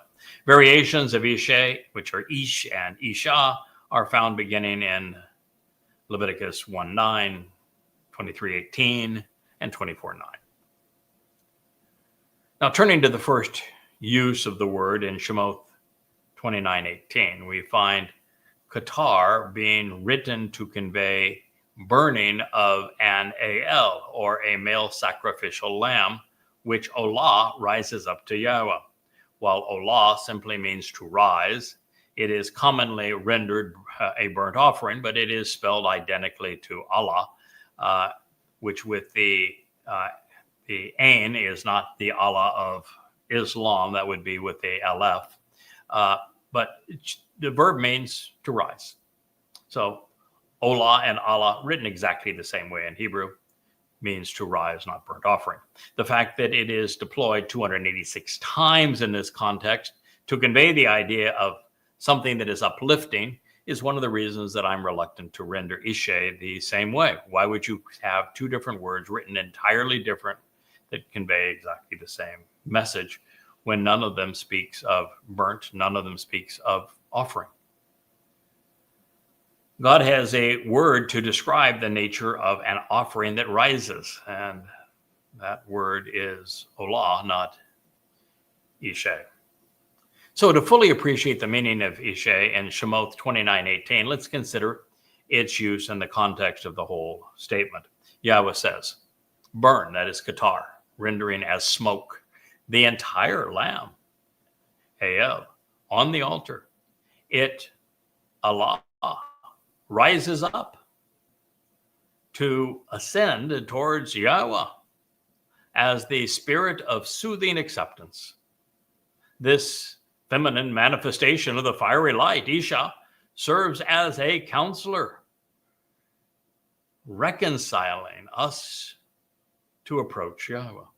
Variations of Isha, which are Ish and Isha, are found beginning in Leviticus 1:9, 23:18, and 24:9. Now, turning to the first use of the word in Shemot 29:18, we find Qatar being written to convey burning of an al, or a male sacrificial lamb, which olah rises up to Yahowah. While olah simply means to rise, it is commonly rendered a burnt offering, but it is spelled identically to Allah, which with the ain is not the Allah of Islam. That would be with the aleph. But the verb means to rise. So olah and Allah, written exactly the same way in Hebrew, means to rise, not burnt offering. The fact that it is deployed 286 times in this context to convey the idea of something that is uplifting is one of the reasons that I'm reluctant to render Isha the same way. Why would you have two different words written entirely different that convey exactly the same message when none of them speaks of burnt, none of them speaks of offering? God has a word to describe the nature of an offering that rises, and that word is olah, not Isha. So to fully appreciate the meaning of Isha in Shemot 29:18, let's consider its use in the context of the whole statement. Yahweh says, burn, that is Qatar, rendering as smoke, the entire lamb, al, on the altar. It, Allah, rises up to ascend towards Yahowah as the spirit of soothing acceptance. This feminine manifestation of the fiery light, Isha, serves as a counselor, reconciling us to approach Yahowah.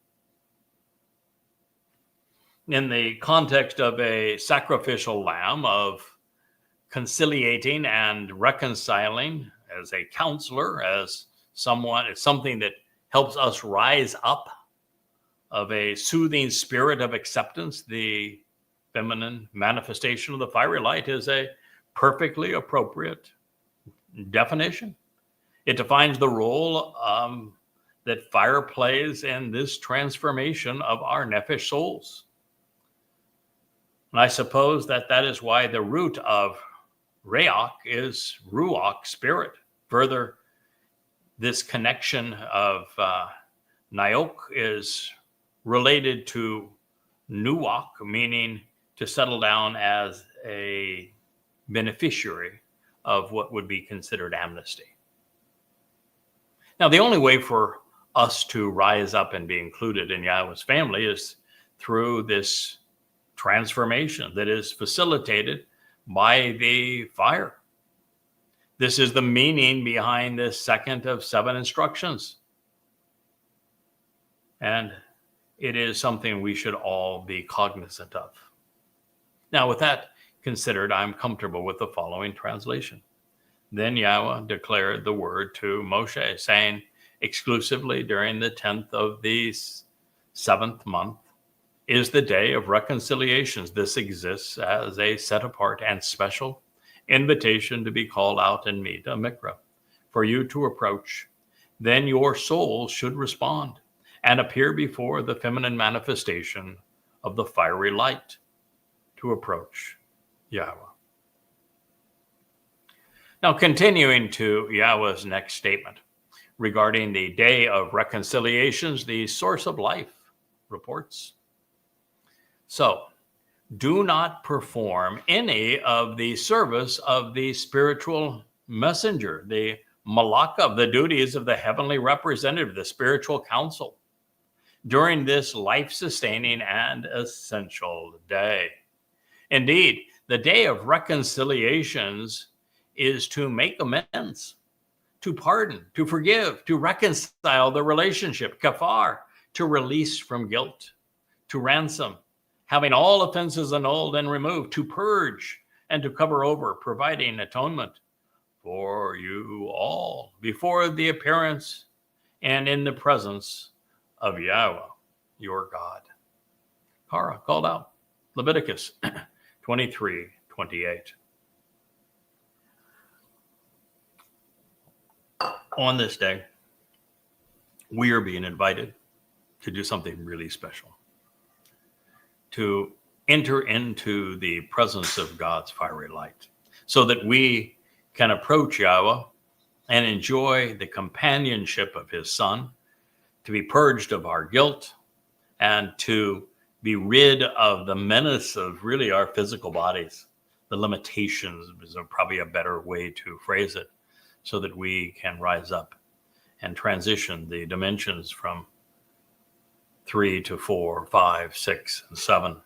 In the context of a sacrificial lamb, of conciliating and reconciling, as a counselor, as something that helps us rise up, of a soothing spirit of acceptance, the feminine manifestation of the fiery light is a perfectly appropriate definition. It defines the role that fire plays in this transformation of our Nephesh souls. And I suppose that is why the root of Reach is Ruach, spirit. Further, this connection of Nyok is related to Nuach, meaning to settle down as a beneficiary of what would be considered amnesty. Now, the only way for us to rise up and be included in Yahweh's family is through this transformation that is facilitated by the fire. This is the meaning behind this second of 7 instructions. And it is something we should all be cognizant of. Now, with that considered, I'm comfortable with the following translation. Then Yahweh declared the word to Moshe, saying, exclusively during the 10th of the 7th month is the day of reconciliations. This exists as a set apart and special invitation to be called out and meet a Miqra'ey, for you to approach. Then your soul should respond and appear before the feminine manifestation of the fiery light to approach Yahweh. Now, continuing to Yahweh's next statement regarding the day of reconciliations, the source of life reports, so do not perform any of the service of the spiritual messenger, the malaka, of the duties of the heavenly representative, the spiritual council, during this life-sustaining and essential day. Indeed, the day of reconciliations is to make amends, to pardon, to forgive, to reconcile the relationship, kafar, to release from guilt, to ransom, having all offenses annulled and removed, to purge and to cover over, providing atonement, for you all before the appearance and in the presence of Yahowah, your God. Torah called out. Leviticus 23:28. On this day, we are being invited to do something really special, to enter into the presence of God's fiery light so that we can approach Yahowah and enjoy the companionship of his Son, to be purged of our guilt, and to be rid of the menace of really our physical bodies. The limitations is probably a better way to phrase it, so that we can rise up and transition the dimensions from 3 to 4, 5, 6, and 7.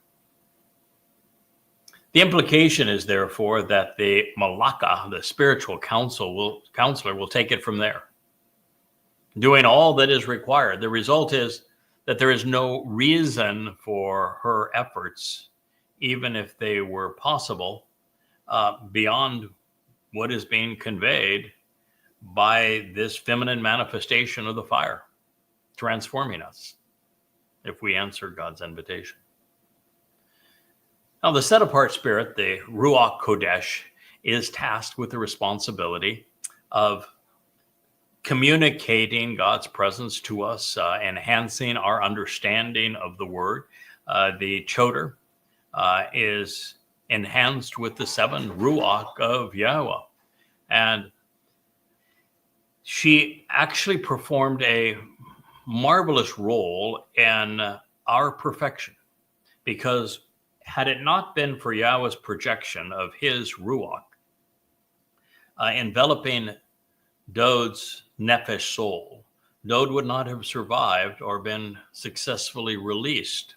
The implication is therefore that the malaka, the spiritual counselor, will take it from there, doing all that is required. The result is that there is no reason for her efforts, even if they were possible, beyond what is being conveyed by this feminine manifestation of the fire, transforming us if we answer God's invitation. Now, the set-apart spirit, the Ruach Qodesh, is tasked with the responsibility of communicating God's presence to us, enhancing our understanding of the word. The Choder is enhanced with the 7 Ruach of Yahowah. And she actually performed a marvelous role in our perfection, because had it not been for Yahweh's projection of his Ruach enveloping Dowd's Nephesh soul, Dowd would not have survived or been successfully released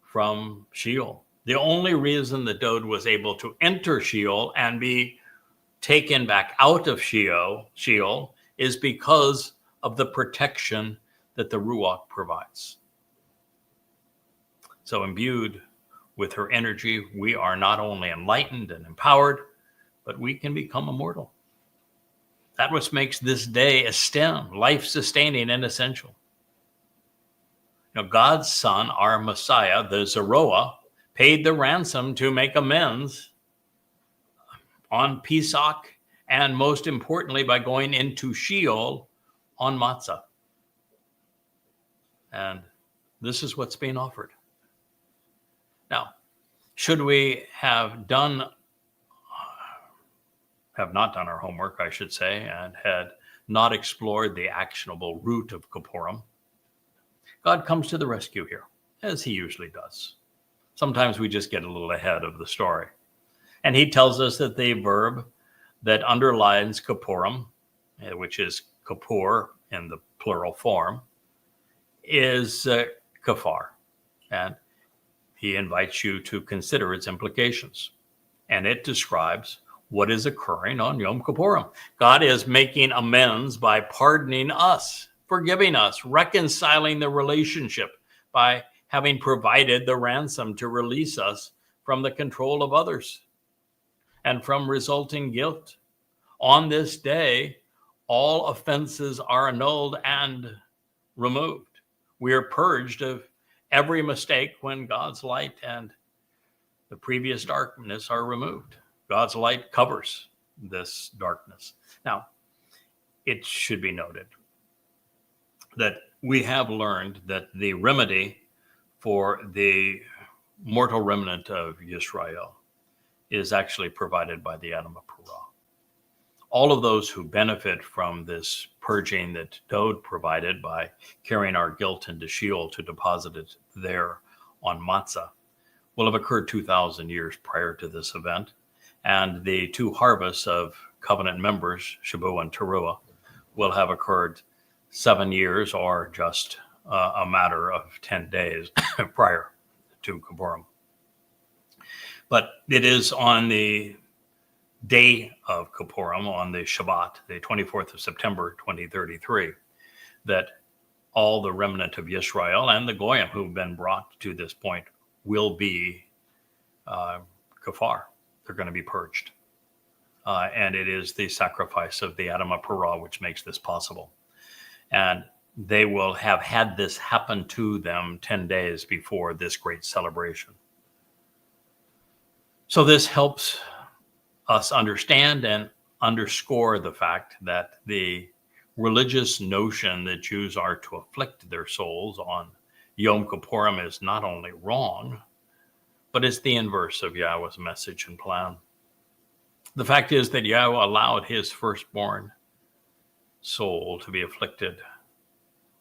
from Sheol. The only reason that Dowd was able to enter Sheol and be taken back out of Sheol is because of the protection that the Ruach provides. So imbued with her energy, we are not only enlightened and empowered, but we can become immortal. That what makes this day a stem, life-sustaining and essential. Now, God's Son, our Messiah, the Zeroah, paid the ransom to make amends on Pesach, and most importantly, by going into Sheol on Matzah. And this is what's being offered. Now, should we have not done our homework, I should say, and had not explored the actionable root of Kipurym, God comes to the rescue here, as he usually does. Sometimes we just get a little ahead of the story. And he tells us that the verb that underlines Kipurym, which is Kippur in the plural form, is kafar. And he invites you to consider its implications. And it describes what is occurring on Yom Kippurim. God is making amends by pardoning us, forgiving us, reconciling the relationship by having provided the ransom to release us from the control of others and from resulting guilt. On this day, all offenses are annulled and removed. We are purged of every mistake when God's light and the previous darkness are removed. God's light covers this darkness. Now, it should be noted that we have learned that the remedy for the mortal remnant of Yisrael is actually provided by the Adam of Perah. All of those who benefit from this purging that Dowd provided by carrying our guilt into Sheol to deposit it there on Matzah will have occurred 2,000 years prior to this event. And the 2 harvests of covenant members, shabuw'ah and taruw'ah, will have occurred 7 years or just a matter of 10 days prior to Kipurym. But it is on the day of Kipurym, on the Shabbat, the 24th of September, 2033, that all the remnant of Yisrael and the Goyim who've been brought to this point will be kafar. They're going to be purged. and it is the sacrifice of the Adamah Parah which makes this possible. And they will have had this happen to them 10 days before this great celebration. So this helps us understand and underscore the fact that the religious notion that Jews are to afflict their souls on Yom Kippurim is not only wrong, but it's the inverse of Yahweh's message and plan. The fact is that Yahweh allowed his firstborn soul to be afflicted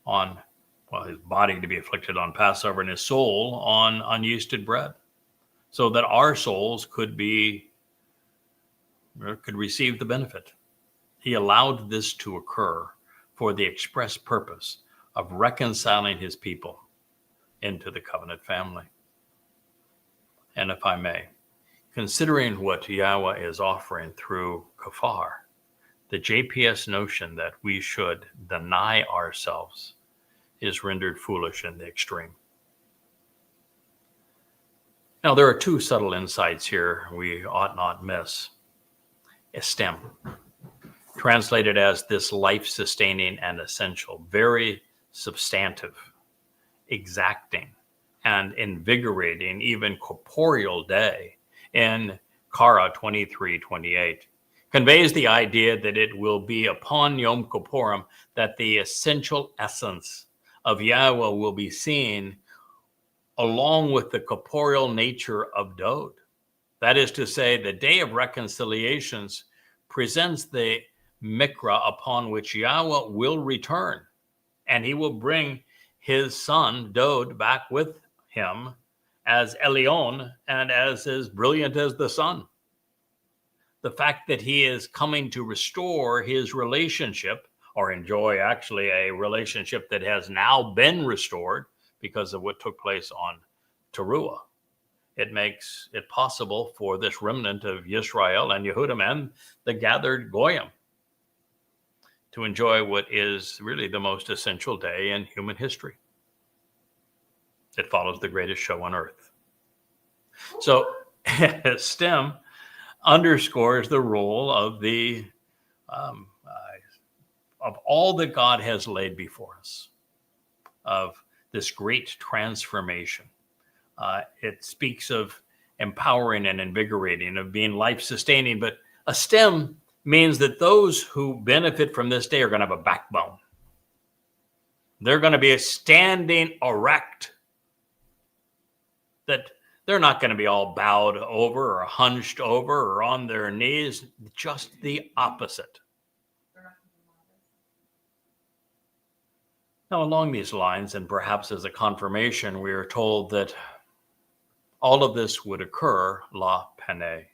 on, his body to be afflicted on Passover and his soul on unyeasted bread, so that our souls could receive the benefit. He allowed this to occur for the express purpose of reconciling his people into the covenant family. And if I may, considering what Yahweh is offering through kafar, the JPS notion that we should deny ourselves is rendered foolish in the extreme. Now, there are two subtle insights here we ought not miss. Estem, translated as this life-sustaining and essential, very substantive, exacting, and invigorating, even corporeal day in Kara 23:28, conveys the idea that it will be upon Yom Kippurim that the essential essence of Yahweh will be seen along with the corporeal nature of Dowd. That is to say, the Day of Reconciliations presents the Miqra'ey upon which Yahweh will return, and he will bring his son, Dowd, back with him as Elion and as brilliant as the sun. The fact that he is coming to restore his relationship, or enjoy actually a relationship that has now been restored because of what took place on taruw'ah. It makes it possible for this remnant of Yisrael and Yehudim and the gathered Goyim to enjoy what is really the most essential day in human history. It follows the greatest show on earth. So STEM underscores the role of of all that God has laid before us, of this great transformation. It speaks of empowering and invigorating, of being life-sustaining, but a stem means that those who benefit from this day are going to have a backbone. They're going to be standing erect, that they're not going to be all bowed over or hunched over or on their knees, just the opposite. Now, along these lines, and perhaps as a confirmation, we are told that all of this would occur la pene,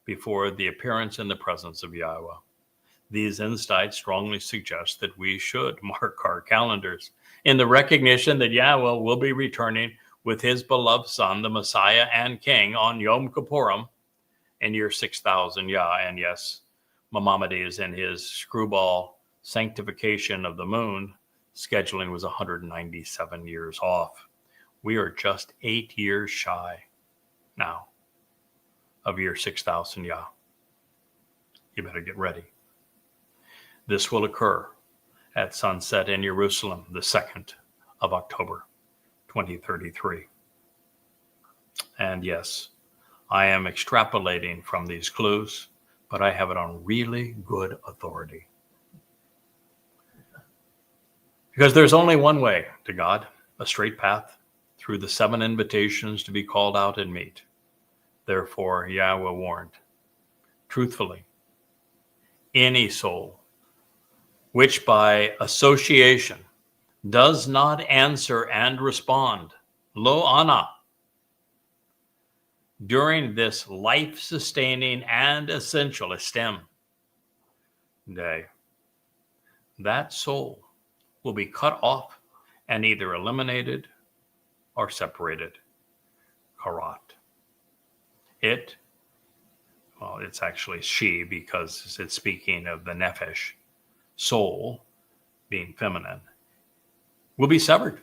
before the appearance in the presence of Yahweh. These insights strongly suggest that we should mark our calendars in the recognition that Yahweh will be returning with his beloved Son, the Messiah and King, on Yom Kippurim in year 6000 Yah. And yes, Maimonides in his screwball sanctification of the moon scheduling was 197 years off. We are just 8 years shy now of year 6000 Yah. You better get ready. This will occur at sunset in Jerusalem, the 2nd of October, 2033. And yes, I am extrapolating from these clues, but I have it on really good authority. Because there's only one way to God, a straight path through the 7 invitations to be called out and meet. Therefore, Yahweh warned, truthfully, any soul which by association does not answer and respond, lo ana, during this life-sustaining and essential estem day, that soul will be cut off and either eliminated or separated. Karat. It's actually she, because it's speaking of the Nephesh, soul, being feminine, will be severed,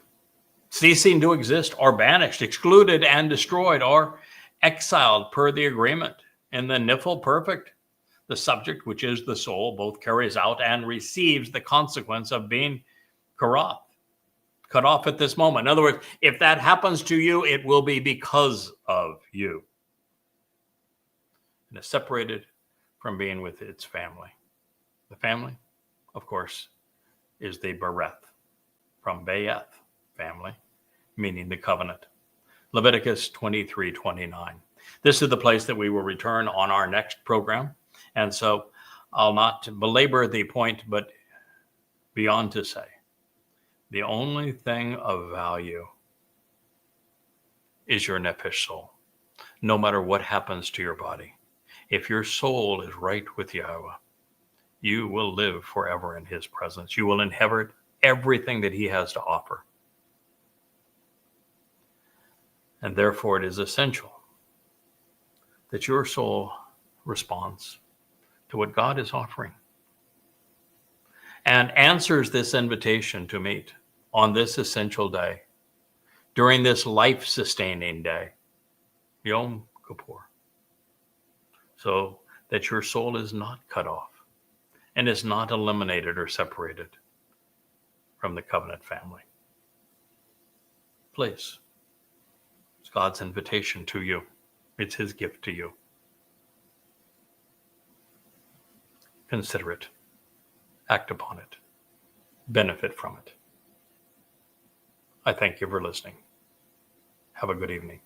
ceasing to exist, or banished, excluded and destroyed, or exiled per the agreement in the Nifl Perfect, The subject, which is the soul, both carries out and receives the consequence of being cut off at this moment. In other words, if that happens to you, it will be because of you. And it's separated from being with its family. The family, of course, is the bereth, from Bayeth, family, meaning the covenant. Leviticus 23:29. This is the place that we will return on our next program. And so I'll not belabor the point, but beyond to say, the only thing of value is your Nephesh soul, no matter what happens to your body. If your soul is right with Yahowah, you will live forever in his presence. You will inherit everything that he has to offer. And therefore, it is essential that your soul responds to what God is offering and answers this invitation to meet on this essential day, during this life-sustaining day, Yom Kippur, so that your soul is not cut off and is not eliminated or separated from the covenant family. Please, it's God's invitation to you. It's his gift to you. Consider it. Act upon it. Benefit from it. I thank you for listening. Have a good evening.